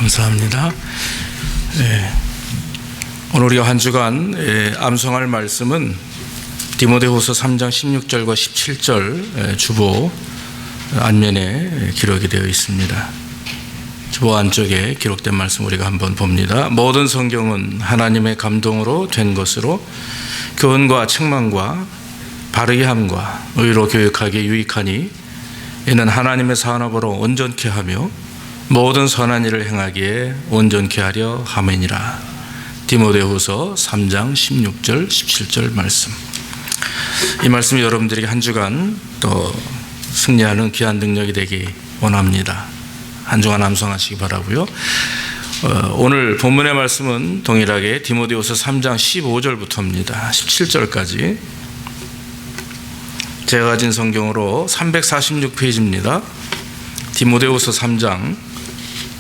감사합니다. 오늘 우리가 한 주간 암송할 말씀은 디모데후서 3장 16절과 17절 주보 안면에 기록이 되어 있습니다. 주보 안쪽에 기록된 말씀 우리가 한번 봅니다. 모든 성경은 하나님의 감동으로 된 것으로 교훈과 책망과 바르게 함과 의로 교육하기에 유익하니 이는 하나님의 산업으로 온전케 하며 모든 선한 일을 행하기에 온전케 하려 함이니라. 디모데후서 3장 16절 17절 말씀. 이 말씀이 여러분들에게 한 주간 또 승리하는 귀한 능력이 되기 원합니다. 한 주간 암송하시기 바라고요. 오늘 본문의 말씀은 동일하게 디모데후서 3장 15절부터입니다. 17절까지 제가 가진 성경으로 346페이지입니다. 디모데후서 3장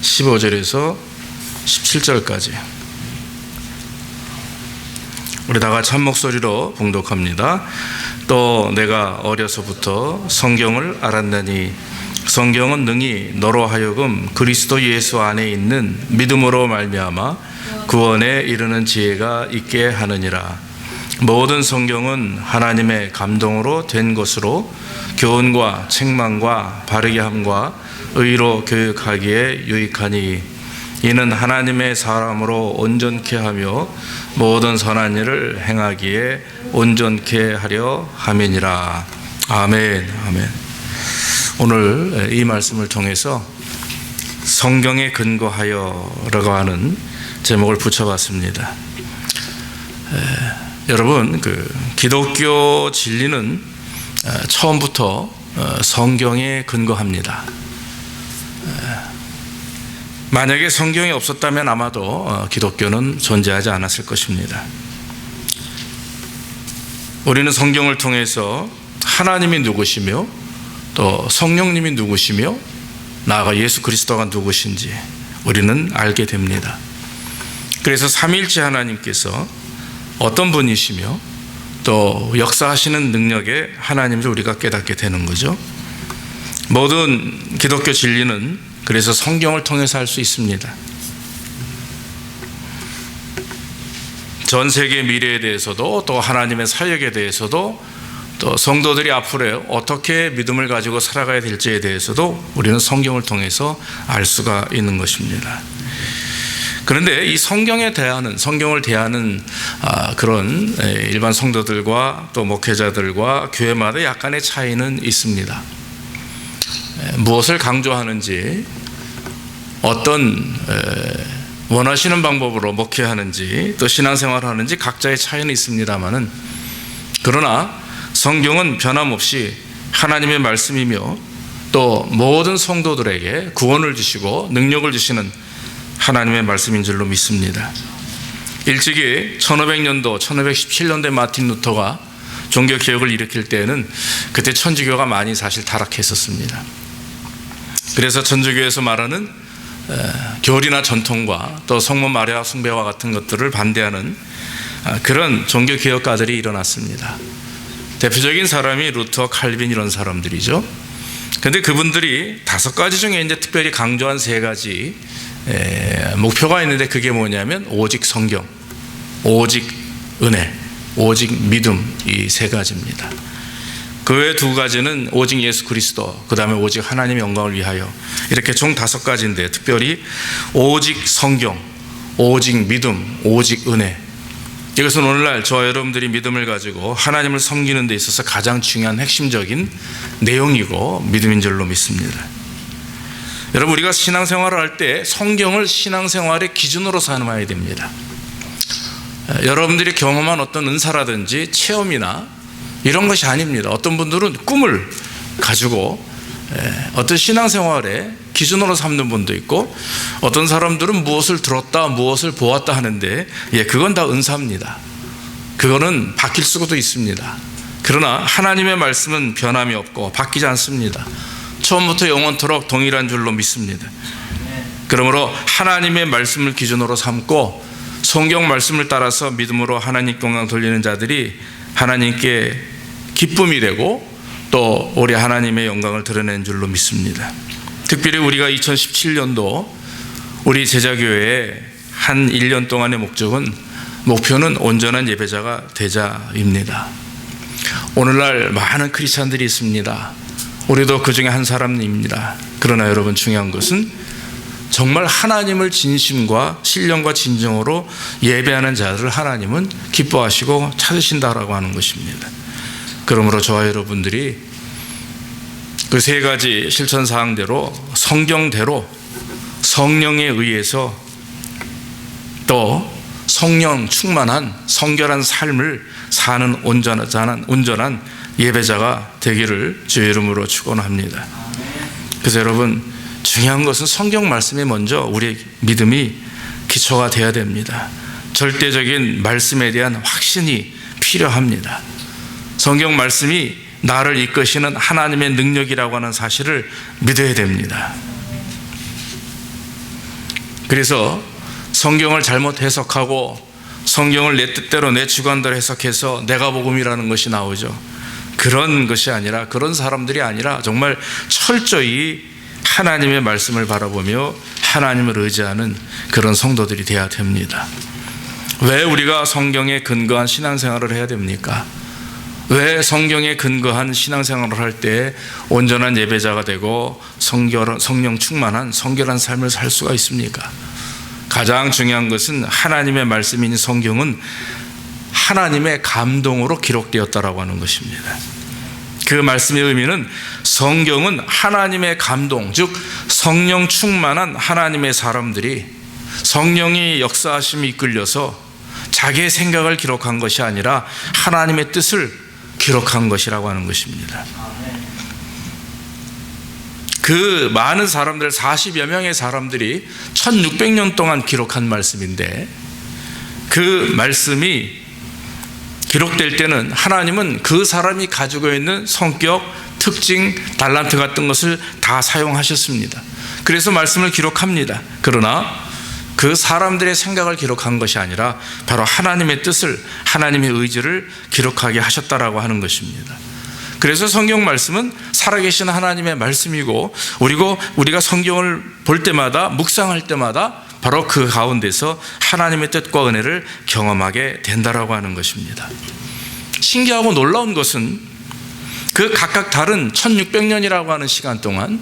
15절에서 17절까지 우리 다 같이 한 목소리로 봉독합니다. 또 내가 어려서부터 성경을 알았나니 성경은 능히 너로 하여금 그리스도 예수 안에 있는 믿음으로 말미암아 구원에 이르는 지혜가 있게 하느니라. 모든 성경은 하나님의 감동으로 된 것으로 교훈과 책망과 바르게 함과 의로 교육하기에 유익하니 이는 하나님의 사람으로 온전케 하며 모든 선한 일을 행하기에 온전케 하려 함이니라. 아멘. 아멘. 오늘 이 말씀을 통해서 성경에 근거하여라고 하는 제목을 붙여봤습니다. 여러분, 기독교 진리는 처음부터 성경에 근거합니다. 만약에 성경이 없었다면 아마도 기독교는 존재하지 않았을 것입니다. 우리는 성경을 통해서 하나님이 누구시며 또 성령님이 누구시며 나아가 예수 그리스도가 누구신지 우리는 알게 됩니다. 그래서 삼위일체 하나님께서 어떤 분이시며 또 역사하시는 능력의 하나님을 우리가 깨닫게 되는 거죠. 모든 기독교 진리는 그래서 성경을 통해서 할 수 있습니다. 전 세계 미래에 대해서도 또 하나님의 사역에 대해서도 또 성도들이 앞으로 어떻게 믿음을 가지고 살아가야 될지에 대해서도 우리는 성경을 통해서 알 수가 있는 것입니다. 그런데 이 성경을 대하는 그런 일반 성도들과 또 목회자들과 교회마다 약간의 차이는 있습니다. 무엇을 강조하는지, 어떤 원하시는 방법으로 목회하는지 또 신앙생활을 하는지 각자의 차이는 있습니다만은, 그러나 성경은 변함없이 하나님의 말씀이며 또 모든 성도들에게 구원을 주시고 능력을 주시는 하나님의 말씀인 줄로 믿습니다. 일찍이 1500년도 1517년도에 마틴 루터가 종교개혁을 일으킬 때에는 그때 천주교가 많이 사실 타락했었습니다. 그래서 천주교에서 말하는 교리나 전통과 또 성모 마리아 숭배와 같은 것들을 반대하는 그런 종교개혁가들이 일어났습니다. 대표적인 사람이 루터, 칼빈 이런 사람들이죠. 그런데 그분들이 5가지 중에 이제 특별히 강조한 3가지 목표가 있는데, 그게 뭐냐면 오직 성경, 오직 은혜, 오직 믿음, 이 3가지입니다. 그 외 2가지는 오직 예수 그리스도, 그 다음에 오직 하나님의 영광을 위하여, 이렇게 총 5가지인데 특별히 오직 성경, 오직 믿음, 오직 은혜, 이것은 오늘날 저와 여러분들이 믿음을 가지고 하나님을 섬기는 데 있어서 가장 중요한 핵심적인 내용이고 믿음인 줄로 믿습니다. 여러분, 우리가 신앙생활을 할 때 성경을 신앙생활의 기준으로 삼아야 됩니다. 여러분들이 경험한 어떤 은사라든지 체험이나 이런 것이 아닙니다. 어떤 분들은 꿈을 가지고 어떤 신앙생활의 기준으로 삼는 분도 있고, 어떤 사람들은 무엇을 들었다 무엇을 보았다 하는데, 그건 다 은사입니다. 그거는 바뀔 수도 있습니다. 그러나 하나님의 말씀은 변함이 없고 바뀌지 않습니다. 처음부터 영원토록 동일한 줄로 믿습니다. 그러므로 하나님의 말씀을 기준으로 삼고 성경 말씀을 따라서 믿음으로 하나님께 영광 돌리는 자들이 하나님께 기쁨이 되고 또 우리 하나님의 영광을 드러낸 줄로 믿습니다. 특별히 우리가 2017년도 우리 제자교회의 한 1년 동안의 목표는 온전한 예배자가 되자입니다. 오늘날 많은 크리스찬들이 있습니다. 우리도 그 중에 한 사람입니다. 그러나 여러분, 중요한 것은 정말 하나님을 진심과 신령과 진정으로 예배하는 자들을 하나님은 기뻐하시고 찾으신다라고 하는 것입니다. 그러므로 저와 여러분들이 그 세 가지 실천 사항대로, 성경대로, 성령에 의해서 또 성령 충만한 성결한 삶을 사는 온전한 예배자가 되기를 주의 이름으로 축원합니다. 그래서 여러분, 중요한 것은 성경 말씀에 먼저 우리의 믿음이 기초가 되어야 됩니다. 절대적인 말씀에 대한 확신이 필요합니다. 성경 말씀이 나를 이끄시는 하나님의 능력이라고 하는 사실을 믿어야 됩니다. 그래서 성경을 잘못 해석하고 성경을 내 뜻대로 내 주관대로 해석해서 내가 복음이라는 것이 나오죠. 그런 것이 아니라, 그런 사람들이 아니라 정말 철저히 하나님의 말씀을 바라보며 하나님을 의지하는 그런 성도들이 되어야 됩니다. 왜 우리가 성경에 근거한 신앙생활을 해야 됩니까? 왜 성경에 근거한 신앙생활을 할 때 온전한 예배자가 되고 성령 충만한 성결한 삶을 살 수가 있습니까? 가장 중요한 것은 하나님의 말씀인 성경은 하나님의 감동으로 기록되었다라고 하는 것입니다. 그 말씀의 의미는 성경은 하나님의 감동, 즉 성령 충만한 하나님의 사람들이 성령이 역사하심에 이끌려서 자기의 생각을 기록한 것이 아니라 하나님의 뜻을 기록한 것이라고 하는 것입니다. 그 많은 사람들, 40여 명의 사람들이 1600년 동안 기록한 말씀인데, 그 말씀이 기록될 때는 하나님은 그 사람이 가지고 있는 성격, 특징, 달란트 같은 것을 다 사용하셨습니다. 그래서 말씀을 기록합니다. 그러나 그 사람들의 생각을 기록한 것이 아니라 바로 하나님의 뜻을, 하나님의 의지를 기록하게 하셨다라고 하는 것입니다. 그래서 성경 말씀은 살아계신 하나님의 말씀이고, 그리고 우리가 성경을 볼 때마다, 묵상할 때마다 바로 그 가운데서 하나님의 뜻과 은혜를 경험하게 된다라고 하는 것입니다. 신기하고 놀라운 것은 그 각각 다른 1600년이라고 하는 시간 동안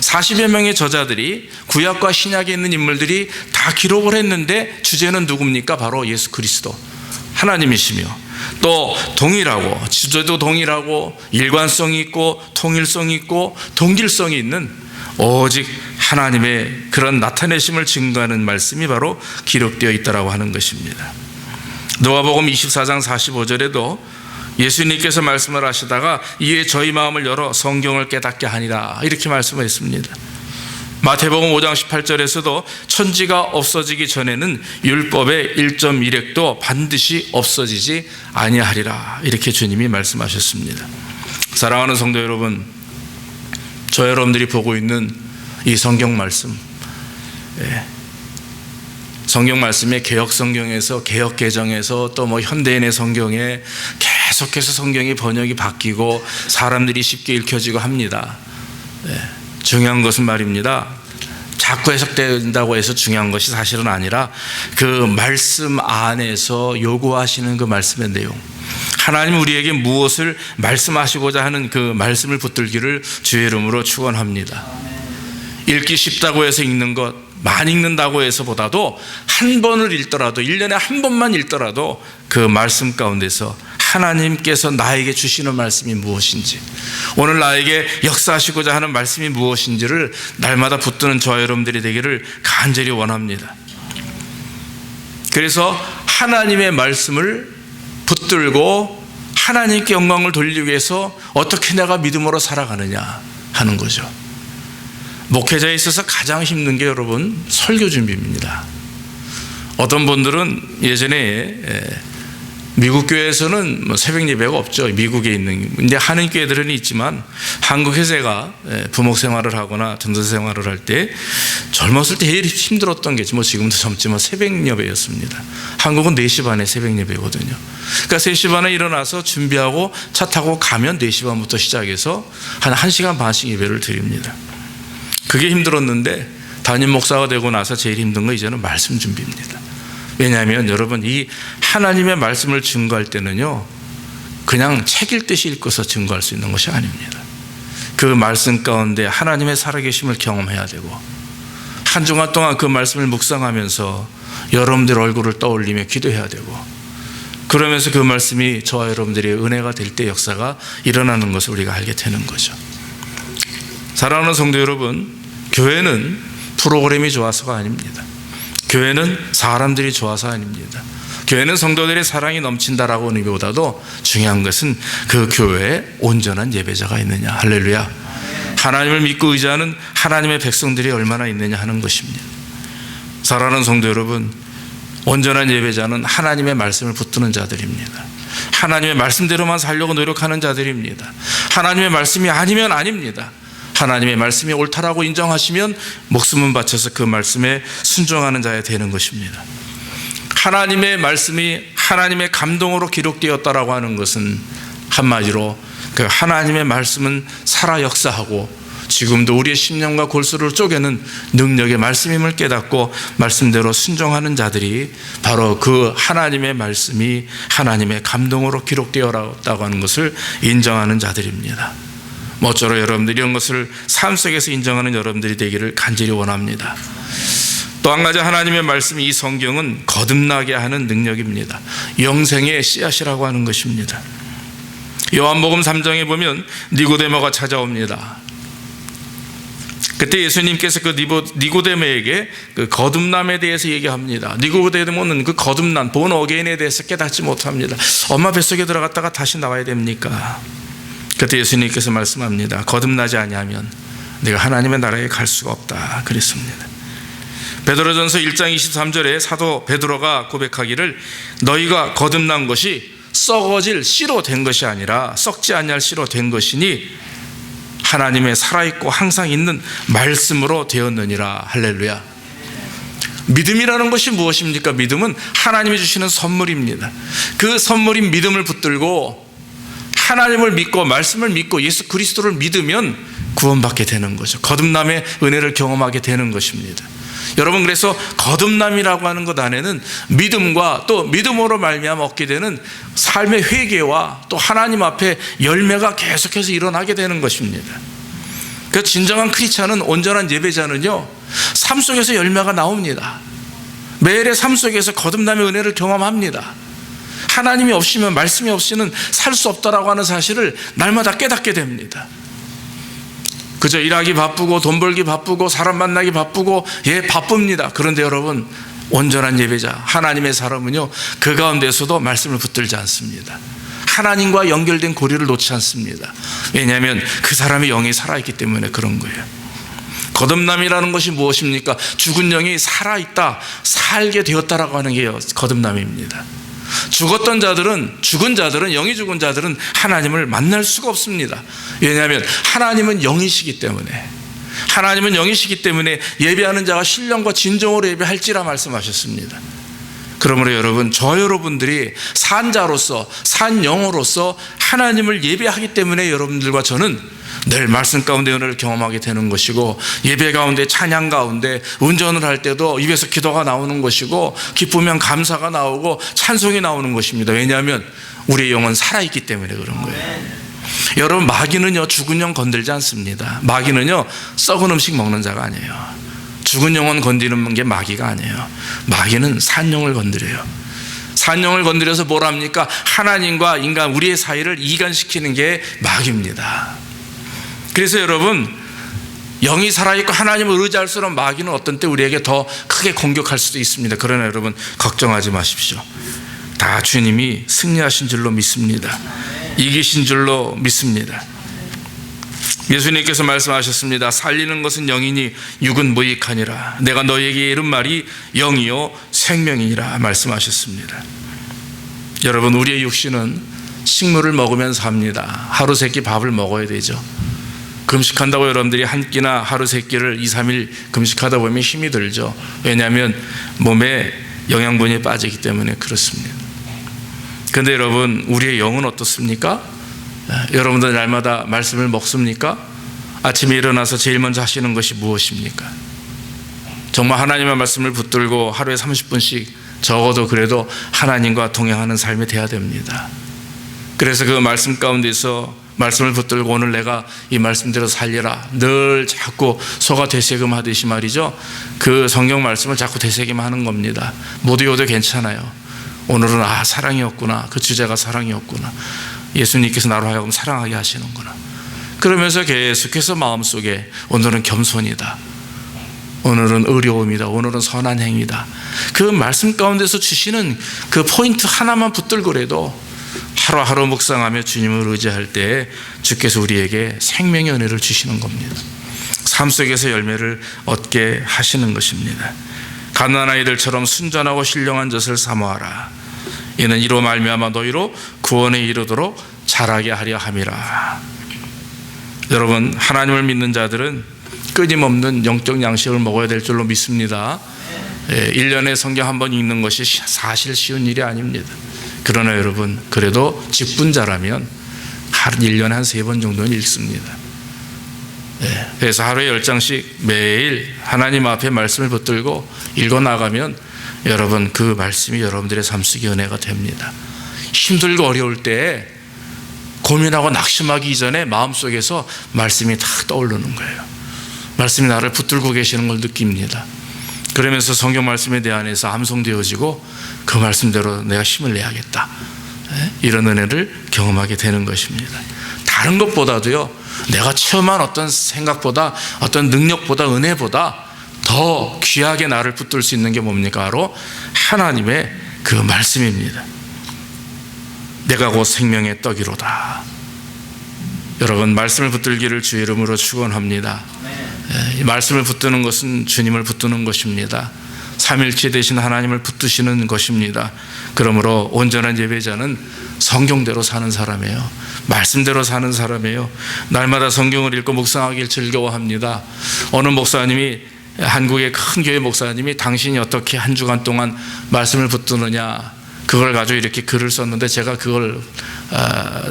40여 명의 저자들이, 구약과 신약에 있는 인물들이 다 기록을 했는데 주제는 누굽니까? 바로 예수 그리스도, 하나님이시며, 또 동일하고, 주제도 동일하고, 일관성이 있고, 통일성이 있고, 동질성이 있는 오직 하나님의 그런 나타내심을 증거하는 말씀이 바로 기록되어 있다라고 하는 것입니다. 누가복음 24장 45절에도 예수님께서 말씀을 하시다가 이에 저희 마음을 열어 성경을 깨닫게 하니라, 이렇게 말씀했습니다. 마태복음 5장 18절에서도 천지가 없어지기 전에는 율법의 1.1획도 반드시 없어지지 아니하리라, 이렇게 주님이 말씀하셨습니다. 사랑하는 성도 여러분, 저 여러분들이 보고 있는 이 성경 말씀, 성경 말씀에 개혁 성경에서, 개혁 개정에서, 또 현대인의 성경에 계속해서 성경이 번역이 바뀌고 사람들이 쉽게 읽혀지고 합니다. 중요한 것은 말입니다, 자꾸 해석된다고 해서 중요한 것이 사실은 아니라 그 말씀 안에서 요구하시는 그 말씀의 내용, 하나님 우리에게 무엇을 말씀하시고자 하는 그 말씀을 붙들기를 주의 이름으로 축원합니다. 읽기 쉽다고 해서 읽는 것, 많이 읽는다고 해서 보다도 한 번을 읽더라도, 1년에 한 번만 읽더라도 그 말씀 가운데서 하나님께서 나에게 주시는 말씀이 무엇인지, 오늘 나에게 역사하시고자 하는 말씀이 무엇인지를 날마다 붙드는 저와 여러분들이 되기를 간절히 원합니다. 그래서 하나님의 말씀을 붙들고 하나님께 영광을 돌리기 위해서 어떻게 내가 믿음으로 살아가느냐 하는 거죠. 목회자에 있어서 가장 힘든 게 여러분, 설교 준비입니다. 어떤 분들은 예전에 미국 교회에서는 새벽 예배가 없죠. 미국에 있는, 근데 하는 교회들은 있지만 한국에서 제가 부목 생활을 하거나 전도 생활을 할 때 젊었을 때 제일 힘들었던 게, 지금도 젊지만 새벽 예배였습니다. 한국은 4시 반에 새벽 예배거든요. 그러니까 3시 반에 일어나서 준비하고 차 타고 가면 4시 반부터 시작해서 한 1시간 반씩 예배를 드립니다. 그게 힘들었는데 담임 목사가 되고 나서 제일 힘든 거 이제는 말씀 준비입니다. 왜냐하면 여러분, 이 하나님의 말씀을 증거할 때는요, 그냥 책 읽듯이 읽고서 증거할 수 있는 것이 아닙니다. 그 말씀 가운데 하나님의 살아계심을 경험해야 되고, 한 주간 동안 그 말씀을 묵상하면서 여러분들 얼굴을 떠올리며 기도해야 되고, 그러면서 그 말씀이 저와 여러분들의 은혜가 될 때 역사가 일어나는 것을 우리가 알게 되는 거죠. 사랑하는 성도 여러분, 교회는 프로그램이 좋아서가 아닙니다. 교회는 사람들이 좋아서 아닙니다. 교회는 성도들의 사랑이 넘친다라고 하는 의미보다도 중요한 것은 그 교회에 온전한 예배자가 있느냐. 할렐루야. 하나님을 믿고 의지하는 하나님의 백성들이 얼마나 있느냐 하는 것입니다. 사랑하는 성도 여러분, 온전한 예배자는 하나님의 말씀을 붙드는 자들입니다. 하나님의 말씀대로만 살려고 노력하는 자들입니다. 하나님의 말씀이 아니면 아닙니다. 하나님의 말씀이 옳다라고 인정하시면 목숨은 바쳐서 그 말씀에 순종하는 자가 되는 것입니다. 하나님의 말씀이 하나님의 감동으로 기록되었다라고 하는 것은 한마디로 그 하나님의 말씀은 살아 역사하고 지금도 우리의 심령과 골수를 쪼개는 능력의 말씀임을 깨닫고 말씀대로 순종하는 자들이 바로 그 하나님의 말씀이 하나님의 감동으로 기록되었다고 하는 것을 인정하는 자들입니다. 모쪼록 여러분들이 이런 것을 삶 속에서 인정하는 여러분들이 되기를 간절히 원합니다. 또 한 가지 하나님의 말씀이 이 성경은 거듭나게 하는 능력입니다. 영생의 씨앗이라고 하는 것입니다. 요한복음 3장에 보면 니고데모가 찾아옵니다. 그때 예수님께서 그 니고데모에게 그 거듭남에 대해서 얘기합니다. 니고데모는 그 거듭남, 본 어게인에 대해서 깨닫지 못합니다. 엄마 뱃속에 들어갔다가 다시 나와야 됩니까? 그때 예수님께서 말씀합니다. 거듭나지 아니하면 네가 하나님의 나라에 갈 수가 없다 그랬습니다. 베드로전서 1장 23절에 사도 베드로가 고백하기를 너희가 거듭난 것이 썩어질 씨로 된 것이 아니라 썩지 아니할 씨로 된 것이니 하나님의 살아있고 항상 있는 말씀으로 되었느니라. 할렐루야. 믿음이라는 것이 무엇입니까? 믿음은 하나님이 주시는 선물입니다. 그 선물인 믿음을 붙들고 하나님을 믿고 말씀을 믿고 예수 그리스도를 믿으면 구원받게 되는 거죠. 거듭남의 은혜를 경험하게 되는 것입니다. 여러분, 그래서 거듭남이라고 하는 것 안에는 믿음과 또 믿음으로 말미암아 얻게 되는 삶의 회개와 또 하나님 앞에 열매가 계속해서 일어나게 되는 것입니다. 그래서 진정한 크리스찬은, 온전한 예배자는요, 삶 속에서 열매가 나옵니다. 매일의 삶 속에서 거듭남의 은혜를 경험합니다. 하나님이 없이면, 말씀이 없이는 살 수 없다라고 하는 사실을 날마다 깨닫게 됩니다. 그저 일하기 바쁘고 돈 벌기 바쁘고 사람 만나기 바쁘고 바쁩니다. 그런데 여러분, 온전한 예배자 하나님의 사람은요, 그 가운데서도 말씀을 붙들지 않습니다. 하나님과 연결된 고리를 놓지 않습니다. 왜냐하면 그 사람의 영이 살아있기 때문에 그런 거예요. 거듭남이라는 것이 무엇입니까? 죽은 영이 살아있다, 살게 되었다라고 하는 게 거듭남입니다. 죽은 자들은, 영이 죽은 자들은 하나님을 만날 수가 없습니다. 왜냐하면 하나님은 영이시기 때문에 예배하는 자가 신령과 진정으로 예배할지라 말씀하셨습니다. 그러므로 여러분, 여러분들이 산 자로서, 산 영으로서 하나님을 예배하기 때문에 여러분들과 저는 늘 말씀 가운데 은혜를 경험하게 되는 것이고, 예배 가운데, 찬양 가운데, 운전을 할 때도 입에서 기도가 나오는 것이고, 기쁘면 감사가 나오고 찬송이 나오는 것입니다. 왜냐하면 우리의 영은 살아있기 때문에 그런 거예요. 여러분, 마귀는요, 죽은 영 건들지 않습니다. 마귀는요, 썩은 음식 먹는 자가 아니에요. 죽은 영혼 건드리는 게 마귀가 아니에요. 마귀는 산 영을 건드려요. 산 영을 건드려서 뭘 합니까? 하나님과 인간, 우리의 사이를 이간시키는 게 마귀입니다. 그래서 여러분, 영이 살아있고 하나님을 의지할수록 마귀는 어떤 때 우리에게 더 크게 공격할 수도 있습니다. 그러나 여러분, 걱정하지 마십시오. 다 주님이 승리하신 줄로 믿습니다. 이기신 줄로 믿습니다. 예수님께서 말씀하셨습니다. 살리는 것은 영이니 육은 무익하니라. 내가 너에게 이른 말이 영이요 생명이니라 말씀하셨습니다. 여러분, 우리의 육신은 식물을 먹으면서 삽니다. 하루 세 끼 밥을 먹어야 되죠. 금식한다고 여러분들이 한 끼나 하루 세 끼를 2, 3일 금식하다 보면 힘이 들죠. 왜냐하면 몸에 영양분이 빠지기 때문에 그렇습니다. 그런데 여러분, 우리의 영은 어떻습니까? 여러분들 날마다 말씀을 먹습니까? 아침에 일어나서 제일 먼저 하시는 것이 무엇입니까? 정말 하나님의 말씀을 붙들고 하루에 30분씩 적어도 그래도 하나님과 동행하는 삶이 돼야 됩니다. 그래서 그 말씀 가운데서 말씀을 붙들고 오늘 내가 이 말씀대로 살리라, 늘 자꾸 소가 되새김하듯이 말이죠, 그 성경 말씀을 자꾸 되새김하는 겁니다. 못 외워도 괜찮아요. 오늘은 사랑이었구나, 그 주제가 사랑이었구나, 예수님께서 나로 하여금 사랑하게 하시는구나. 그러면서 계속해서 마음속에 오늘은 겸손이다, 오늘은 의로움이다, 오늘은 선한 행위다, 그 말씀 가운데서 주시는 그 포인트 하나만 붙들고라도 하루하루 묵상하며 주님을 의지할 때 주께서 우리에게 생명의 은혜를 주시는 겁니다. 삶 속에서 열매를 얻게 하시는 것입니다. 갓난 아이들처럼 순전하고 신령한 젖을 사모하라. 이는 이로 말미암아 너희로 구원에 이르도록 자라게 하려 함이라. 여러분, 하나님을 믿는 자들은 끊임없는 영적 양식을 먹어야 될 줄로 믿습니다. 1년에 성경 한 번 읽는 것이 사실 쉬운 일이 아닙니다. 그러나 여러분, 그래도 직분자라면 하루 1년에 한 3번 정도는 읽습니다. 그래서 하루에 10장씩 매일 하나님 앞에 말씀을 붙들고 읽어나가면 여러분, 그 말씀이 여러분들의 삶 속에 은혜가 됩니다. 힘들고 어려울 때 고민하고 낙심하기 이전에 마음속에서 말씀이 탁 떠오르는 거예요. 말씀이 나를 붙들고 계시는 걸 느낍니다. 그러면서 성경 말씀에 대해서 암송되어지고 그 말씀대로 내가 힘을 내야겠다, 이런 은혜를 경험하게 되는 것입니다. 다른 것보다도요, 내가 체험한 어떤 생각보다, 어떤 능력보다, 은혜보다 더 귀하게 나를 붙들 수 있는 게 뭡니까? 바로 하나님의 그 말씀입니다. 내가 곧 생명의 떡이로다. 여러분, 말씀을 붙들기를 주의 이름으로 축원합니다. 이 말씀을 붙드는 것은 주님을 붙드는 것입니다. 삼일체 되신 하나님을 붙드시는 것입니다. 그러므로 온전한 예배자는 성경대로 사는 사람이에요. 말씀대로 사는 사람이에요. 날마다 성경을 읽고 묵상하길 즐거워합니다. 어느 목사님이, 한국의 큰 교회 목사님이 당신이 어떻게 한 주간 동안 말씀을 붙드느냐, 그걸 가지고 이렇게 글을 썼는데 제가 그걸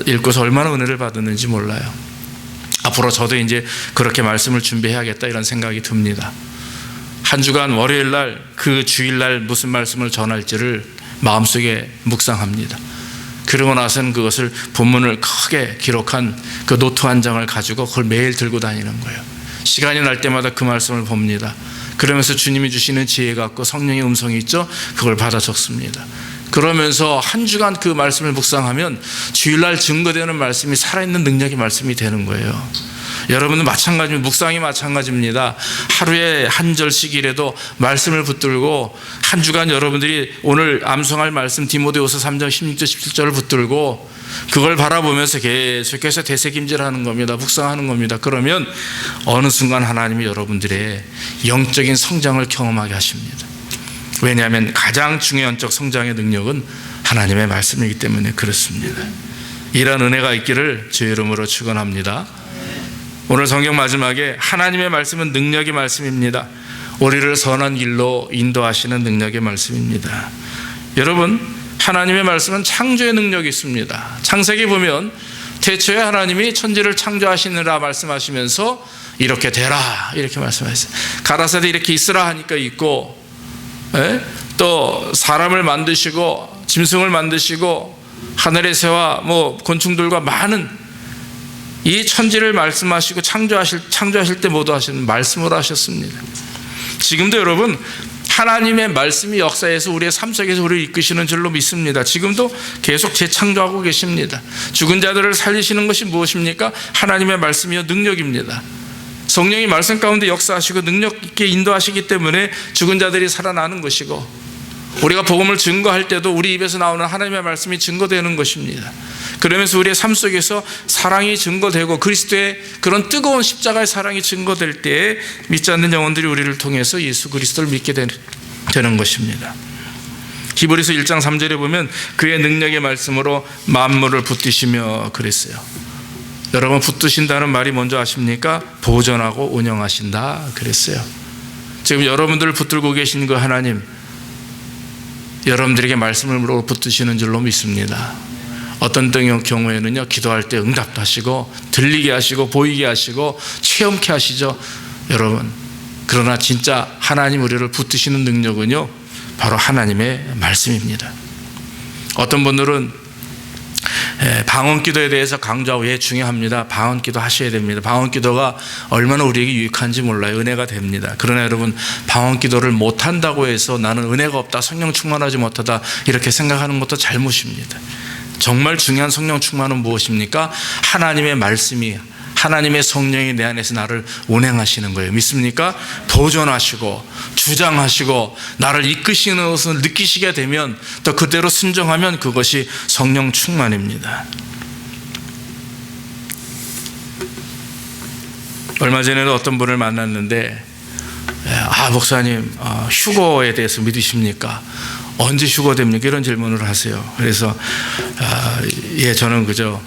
읽고서 얼마나 은혜를 받았는지 몰라요. 앞으로 저도 이제 그렇게 말씀을 준비해야겠다, 이런 생각이 듭니다. 한 주간 월요일 날, 그 주일날 무슨 말씀을 전할지를 마음속에 묵상합니다. 그러고 나서는 그것을 본문을 크게 기록한 그 노트 한 장을 가지고 그걸 매일 들고 다니는 거예요. 시간이 날 때마다 그 말씀을 봅니다. 그러면서 주님이 주시는 지혜 갖고 성령의 음성이 있죠, 그걸 받아 적습니다. 그러면서 한 주간 그 말씀을 묵상하면 주일날 증거되는 말씀이 살아있는 능력의 말씀이 되는 거예요. 여러분은 마찬가지입니다. 묵상이 마찬가지입니다. 하루에 한 절씩이라도 말씀을 붙들고 한 주간 여러분들이 오늘 암송할 말씀 디모데후서 3장 16절 17절을 붙들고 그걸 바라보면서 계속해서 되새김질하는 겁니다. 묵상하는 겁니다. 그러면 어느 순간 하나님이 여러분들의 영적인 성장을 경험하게 하십니다. 왜냐하면 가장 중요한 영적 성장의 능력은 하나님의 말씀이기 때문에 그렇습니다. 이런 은혜가 있기를 주의 이름으로 축원합니다. 오늘 성경 마지막에 하나님의 말씀은 능력의 말씀입니다. 우리를 선한 길로 인도하시는 능력의 말씀입니다. 여러분, 하나님의 말씀은 창조의 능력이 있습니다. 창세기 보면 태초에 하나님이 천지를 창조하시느라 말씀하시면서 이렇게 되라, 이렇게 말씀하셨어요. 가라사대 이렇게 있으라 하니까 있고, 또 사람을 만드시고 짐승을 만드시고 하늘의 새와 곤충들과 많은 이 천지를 말씀하시고 창조하실 때 모두 하시는 말씀으로 하셨습니다. 지금도 여러분, 하나님의 말씀이 역사에서 우리의 삶 속에서 우리를 이끄시는 줄로 믿습니다. 지금도 계속 재창조하고 계십니다. 죽은 자들을 살리시는 것이 무엇입니까? 하나님의 말씀이요, 능력입니다. 성령이 말씀 가운데 역사하시고 능력 있게 인도하시기 때문에 죽은 자들이 살아나는 것이고, 우리가 복음을 증거할 때도 우리 입에서 나오는 하나님의 말씀이 증거되는 것입니다. 그러면서 우리의 삶 속에서 사랑이 증거되고 그리스도의 그런 뜨거운 십자가의 사랑이 증거될 때에 믿지 않는 영혼들이 우리를 통해서 예수 그리스도를 믿게 되는 것입니다. 히브리서 1장 3절에 보면 그의 능력의 말씀으로 만물을 붙드시며 그랬어요. 여러분, 붙드신다는 말이 뭔지 아십니까? 보존하고 운영하신다 그랬어요. 지금 여러분들을 붙들고 계신 그 하나님, 여러분들에게 말씀으로 붙드시는 줄로 믿습니다. 어떤 경우에는요, 기도할 때 응답도 하시고 들리게 하시고 보이게 하시고 체험케 하시죠. 여러분, 그러나 진짜 하나님 우리를 붙드시는 능력은요, 바로 하나님의 말씀입니다. 어떤 분들은 방언기도에 대해서 강조하고 중요합니다. 방언기도 하셔야 됩니다. 방언기도가 얼마나 우리에게 유익한지 몰라요. 은혜가 됩니다. 그러나 여러분, 방언기도를 못한다고 해서 나는 은혜가 없다, 성령 충만하지 못하다 이렇게 생각하는 것도 잘못입니다. 정말 중요한 성령 충만은 무엇입니까? 하나님의 말씀이, 하나님의 성령이 내 안에서 나를 운행하시는 거예요. 믿습니까? 보존하시고 주장하시고 나를 이끄시는 것을 느끼시게 되면, 또 그대로 순종하면 그것이 성령 충만입니다. 얼마 전에도 어떤 분을 만났는데, 목사님, 휴거에 대해서 믿으십니까? 언제 휴거됩니까? 이런 질문을 하세요. 그래서 저는 그저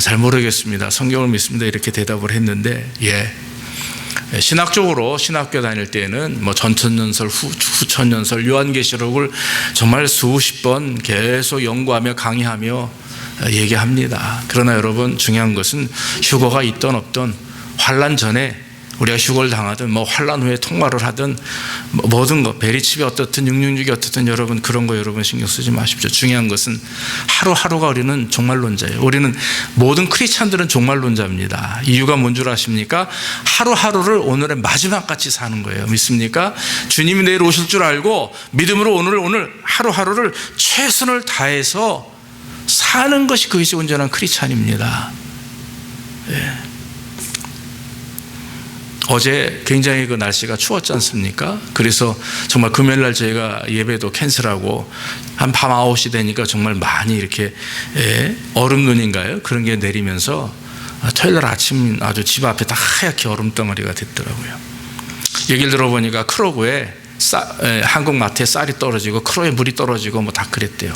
잘 모르겠습니다, 성경을 믿습니다, 이렇게 대답을 했는데, 신학적으로 신학교 다닐 때는 뭐 전천년설, 후천년설, 요한계시록을 정말 수십 번 계속 연구하며 강의하며 얘기합니다. 그러나 여러분, 중요한 것은 휴거가 있든 없든 환난 전에 우리가 휴거를 당하든 뭐 환난 후에 통과를 하든 모든 것, 베리칩이 어떻든 666이 어떻든 여러분, 그런 거 여러분 신경 쓰지 마십시오. 중요한 것은 하루하루가 우리는 종말론자예요. 우리는 모든 크리스찬들은 종말론자입니다. 이유가 뭔 줄 아십니까? 하루하루를 오늘의 마지막같이 사는 거예요. 믿습니까? 주님이 내일 오실 줄 알고 믿음으로 오늘 하루하루를 최선을 다해서 사는 것이, 그것이 온전한 크리스찬입니다. 어제 굉장히 그 날씨가 추웠지 않습니까? 그래서 정말 금요일날 저희가 예배도 캔슬하고 한 밤 9시 되니까 정말 많이 이렇게 얼음 눈인가요? 그런 게 내리면서 토요일날 아침 아주 집 앞에 다 하얗게 얼음덩어리가 됐더라고요. 얘기를 들어보니까 크로그에 한국 마트에 쌀이 떨어지고 크로에 물이 떨어지고 뭐 다 그랬대요.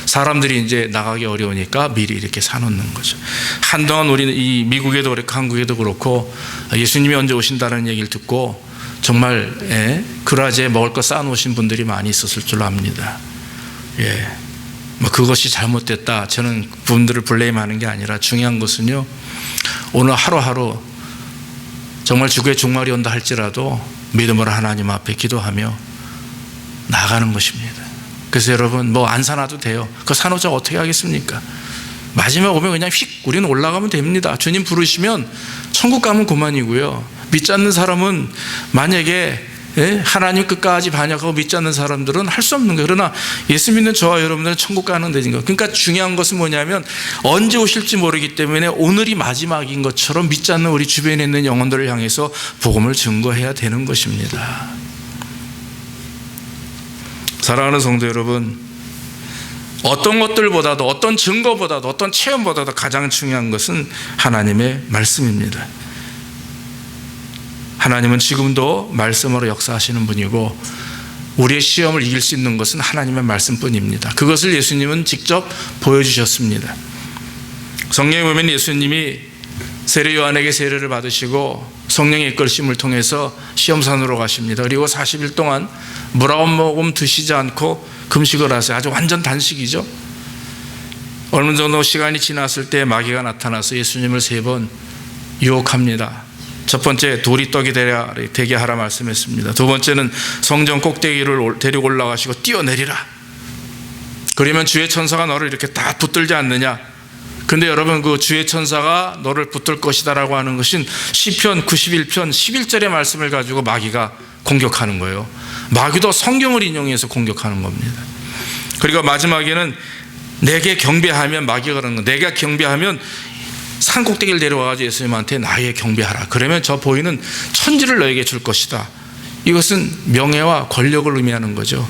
사람들이 이제 나가기 어려우니까 미리 이렇게 사놓는 거죠. 한동안 우리는 이 미국에도 그렇고 한국에도 그렇고 예수님이 언제 오신다는 얘기를 듣고 정말 그라지에 먹을 거 쌓아놓으신 분들이 많이 있었을 줄로 압니다. 뭐 그것이 잘못됐다, 저는 그분들을 블레임하는 게 아니라, 중요한 것은요, 오늘 하루하루 정말 주의 종말이 온다 할지라도 믿음으로 하나님 앞에 기도하며 나가는 것입니다. 그래서 여러분, 뭐 안 사놔도 돼요. 그거 사놓자 어떻게 하겠습니까? 마지막 오면 그냥 휙 우리는 올라가면 됩니다. 주님 부르시면 천국 가면 그만이고요. 믿지 않는 사람은, 만약에 하나님 끝까지 반역하고 믿지 않는 사람들은 할 수 없는 거예요. 그러나 예수 믿는 저와 여러분들은 천국 가는 데인 거예요. 그러니까 중요한 것은 뭐냐면, 언제 오실지 모르기 때문에 오늘이 마지막인 것처럼 믿지 않는 우리 주변에 있는 영혼들을 향해서 복음을 증거해야 되는 것입니다. 사랑하는 성도 여러분, 어떤 것들보다도, 어떤 증거보다도, 어떤 체험보다도 가장 중요한 것은 하나님의 말씀입니다. 하나님은 지금도 말씀으로 역사하시는 분이고, 우리의 시험을 이길 수 있는 것은 하나님의 말씀뿐입니다. 그것을 예수님은 직접 보여주셨습니다. 성경에 보면 예수님이 세례 요한에게 세례를 받으시고 성령의 이끌심을 통해서 시험산으로 가십니다. 그리고 40일 동안 물 한 모금 드시지 않고 금식을 하세요. 아주 완전 단식이죠. 어느 정도 시간이 지났을 때 마귀가 나타나서 예수님을 3번 유혹합니다. 첫 번째, 돌이 떡이 되게 하라 말씀했습니다. 두 번째는 성전 꼭대기를 데리고 올라가시고 뛰어내리라. 그러면 주의 천사가 너를 이렇게 다 붙들지 않느냐. 근데 여러분, 그 주의 천사가 너를 붙들 것이다라고 하는 것은 시편 91편 11절의 말씀을 가지고 마귀가 공격하는 거예요. 마귀도 성경을 인용해서 공격하는 겁니다. 그리고 마지막에는 내게 경배하면, 마귀가 그러는 거, 내가 경배하면 산 꼭대기를 내려와가지고 예수님한테 나의 경배하라. 그러면 저 보이는 천지를 너에게 줄 것이다. 이것은 명예와 권력을 의미하는 거죠.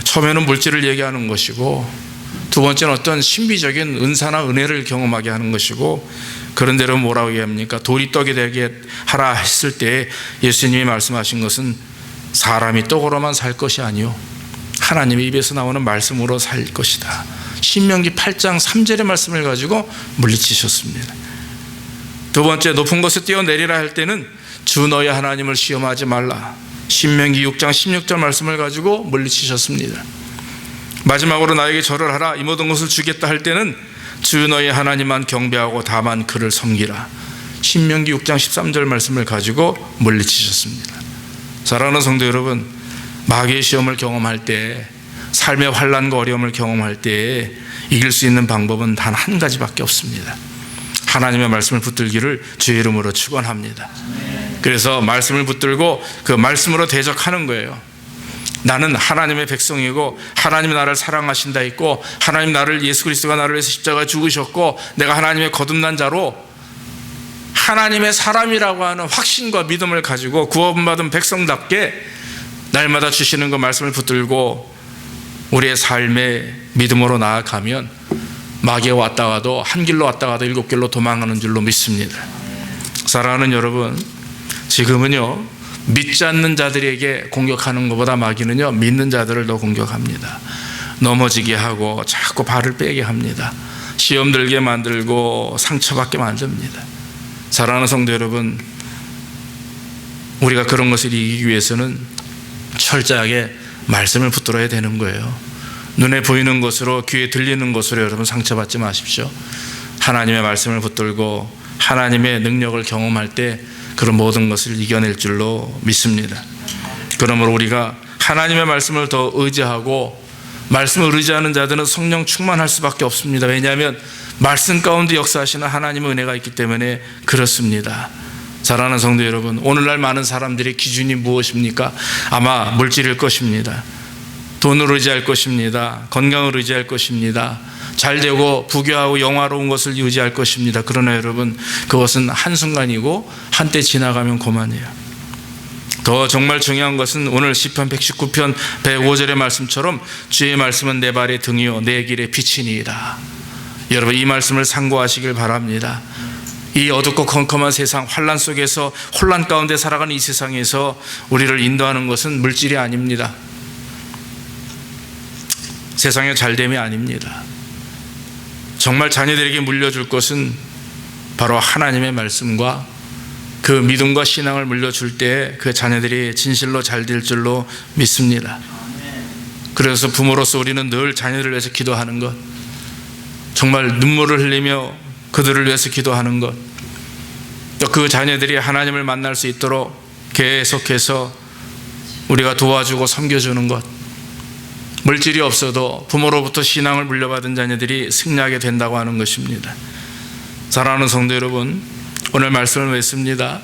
처음에는 물질을 얘기하는 것이고, 두 번째는 어떤 신비적인 은사나 은혜를 경험하게 하는 것이고, 그런대로 뭐라고 얘기합니까? 돌이 떡이 되게 하라 했을 때 예수님이 말씀하신 것은 사람이 떡으로만 살 것이 아니요, 하나님의 입에서 나오는 말씀으로 살 것이다. 신명기 8장 3절의 말씀을 가지고 물리치셨습니다. 두 번째, 높은 곳에 뛰어내리라 할 때는 주 너의 하나님을 시험하지 말라. 신명기 6장 16절 말씀을 가지고 물리치셨습니다. 마지막으로 나에게 절을 하라. 이 모든 것을 주겠다 할 때는 주 너의 하나님만 경배하고 다만 그를 섬기라. 신명기 6장 13절 말씀을 가지고 물리치셨습니다. 사랑하는 성도 여러분, 마귀의 시험을 경험할 때, 삶의 환난과 어려움을 경험할 때 이길 수 있는 방법은 단 한 가지밖에 없습니다. 하나님의 말씀을 붙들기를 주의 이름으로 축원합니다. 그래서 말씀을 붙들고 그 말씀으로 대적하는 거예요. 나는 하나님의 백성이고 하나님이 나를 사랑하신다 했고 하나님 나를, 예수 그리스도가 나를 위해서 십자가에 죽으셨고 내가 하나님의 거듭난 자로 하나님의 사람이라고 하는 확신과 믿음을 가지고 구원받은 백성답게 날마다 주시는 그 말씀을 붙들고 우리의 삶의 믿음으로 나아가면 마귀가 왔다가도 한 길로 왔다가도 일곱 길로 도망가는 줄로 믿습니다. 사랑하는 여러분, 지금은요 믿지 않는 자들에게 공격하는 것보다 마귀는요 믿는 자들을 더 공격합니다. 넘어지게 하고 자꾸 발을 빼게 합니다. 시험 들게 만들고 상처받게 만듭니다. 사랑하는 성도 여러분, 우리가 그런 것을 이기기 위해서는 철저하게 말씀을 붙들어야 되는 거예요. 눈에 보이는 것으로, 귀에 들리는 것으로 여러분 상처받지 마십시오. 하나님의 말씀을 붙들고 하나님의 능력을 경험할 때 그런 모든 것을 이겨낼 줄로 믿습니다. 그러므로 우리가 하나님의 말씀을 더 의지하고, 말씀을 의지하는 자들은 성령 충만할 수밖에 없습니다. 왜냐하면 말씀 가운데 역사하시는 하나님의 은혜가 있기 때문에 그렇습니다. 사랑하는 성도 여러분, 오늘날 많은 사람들의 기준이 무엇입니까? 아마 물질일 것입니다. 돈을 의지할 것입니다. 건강을 의지할 것입니다. 잘되고 부귀하고 영화로운 것을 의지할 것입니다. 그러나 여러분, 그것은 한순간이고 한때 지나가면 그만이에요. 더 정말 중요한 것은 오늘 시편 119편 105절의 말씀처럼 주의 말씀은 내 발의 등이요 내 길의 빛이니이다. 여러분, 이 말씀을 상고하시길 바랍니다. 이 어둡고 컴컴한 세상, 환난 속에서, 혼란 가운데 살아가는 이 세상에서 우리를 인도하는 것은 물질이 아닙니다. 세상의 잘됨이 아닙니다. 정말 자녀들에게 물려줄 것은 바로 하나님의 말씀과 그 믿음과 신앙을 물려줄 때 그 자녀들이 진실로 잘 될 줄로 믿습니다. 그래서 부모로서 우리는 늘 자녀들을 위해서 기도하는 것, 정말 눈물을 흘리며 그들을 위해서 기도하는 것, 또 그 자녀들이 하나님을 만날 수 있도록 계속해서 우리가 도와주고 섬겨주는 것, 물질이 없어도 부모로부터 신앙을 물려받은 자녀들이 승리하게 된다고 하는 것입니다. 사랑하는 성도 여러분, 오늘 말씀을 맺습니다.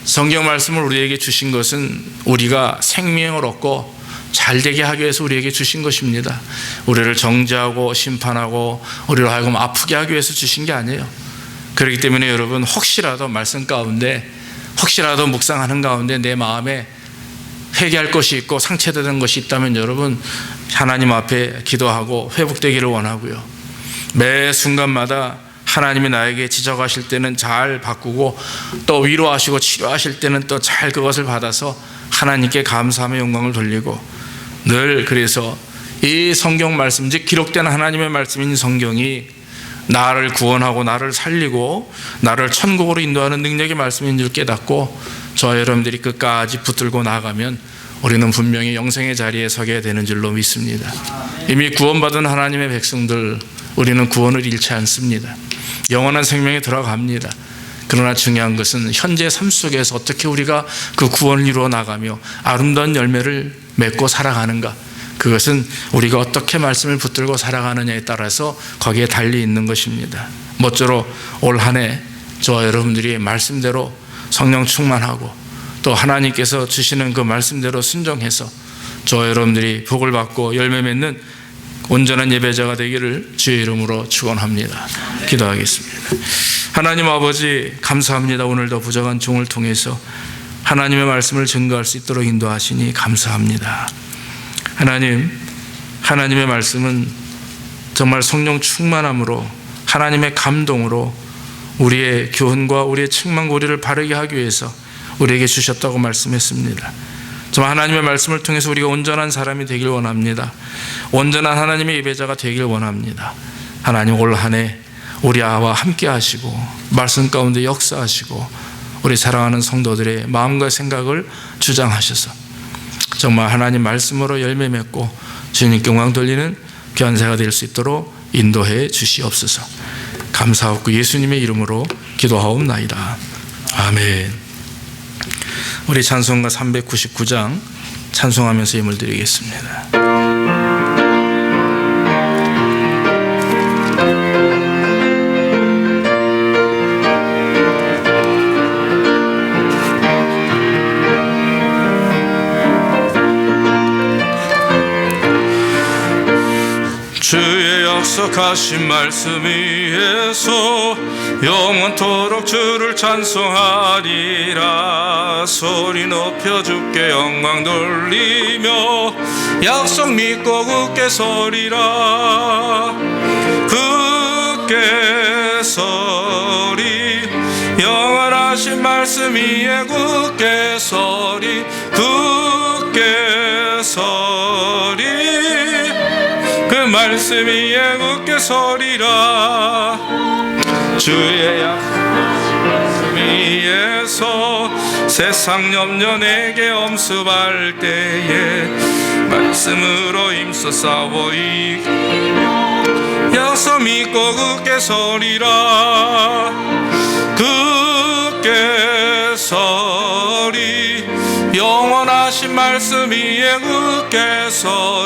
성경 말씀을 우리에게 주신 것은 우리가 생명을 얻고 잘되게 하기 위해서 우리에게 주신 것입니다. 우리를 정죄하고 심판하고 우리를 하여금 아프게 하기 위해서 주신 게 아니에요. 그렇기 때문에 여러분, 혹시라도 말씀 가운데, 혹시라도 묵상하는 가운데 내 마음에 회개할 것이 있고 상처되는 것이 있다면 여러분, 하나님 앞에 기도하고 회복되기를 원하고요. 매 순간마다 하나님이 나에게 지적하실 때는 잘 바꾸고, 또 위로하시고 치료하실 때는 또 잘 그것을 받아서 하나님께 감사함의 영광을 돌리고, 늘 그래서 이 성경 말씀, 즉 기록된 하나님의 말씀인 성경이 나를 구원하고 나를 살리고 나를 천국으로 인도하는 능력의 말씀인 줄 깨닫고 저와 여러분들이 끝까지 붙들고 나가면 우리는 분명히 영생의 자리에 서게 되는 줄로 믿습니다. 이미 구원받은 하나님의 백성들, 우리는 구원을 잃지 않습니다. 영원한 생명에 들어갑니다. 그러나 중요한 것은 현재 삶 속에서 어떻게 우리가 그 구원을 이루어 나가며 아름다운 열매를 맺고 살아가는가, 그것은 우리가 어떻게 말씀을 붙들고 살아가느냐에 따라서 거기에 달려 있는 것입니다. 모쪼록 올 한 해 저와 여러분들이 말씀대로 성령 충만하고 또 하나님께서 주시는 그 말씀대로 순종해서 저와 여러분들이 복을 받고 열매 맺는 온전한 예배자가 되기를 주의 이름으로 축원합니다. 기도하겠습니다. 하나님 아버지, 감사합니다. 오늘도 부족한 종을 통해서 하나님의 말씀을 증거할 수 있도록 인도하시니 감사합니다. 하나님, 하나님의 말씀은 정말 성령 충만함으로, 하나님의 감동으로 우리의 교훈과 우리의 책망과 우리를 바르게 하기 위해서 우리에게 주셨다고 말씀했습니다. 정말 하나님의 말씀을 통해서 우리가 온전한 사람이 되길 원합니다. 온전한 하나님의 예배자가 되길 원합니다. 하나님, 올 한 해 우리 아와 함께 하시고 말씀 가운데 역사하시고 우리 사랑하는 성도들의 마음과 생각을 주장하셔서 정말 하나님 말씀으로 열매 맺고 주님께 영광 돌리는 견세가 될 수 있도록 인도해 주시옵소서. 감사하고 예수님의 이름으로 기도하옵나이다. 아멘. 우리 찬송가 399장 찬송하면서 힘을 드리겠습니다. 주의 약속하신 말씀 위에서 영원토록 주를 찬송하리라. 소리 높여 주께 영광 돌리며 약속 믿고 굳게 서리라. 굳게 서리 영원하신 말씀 위에 굳게 서리. 굳게 서리 그 말씀 위에 굳게 서리라. 주의 약속하신 말씀 위에서 세상 염려 내게 엄습할 때에 말씀으로 힘써 싸워 이기며 약속 믿고 굳게 서리라. 굳게 서리 영원하신 말씀 위에 굳게 서리.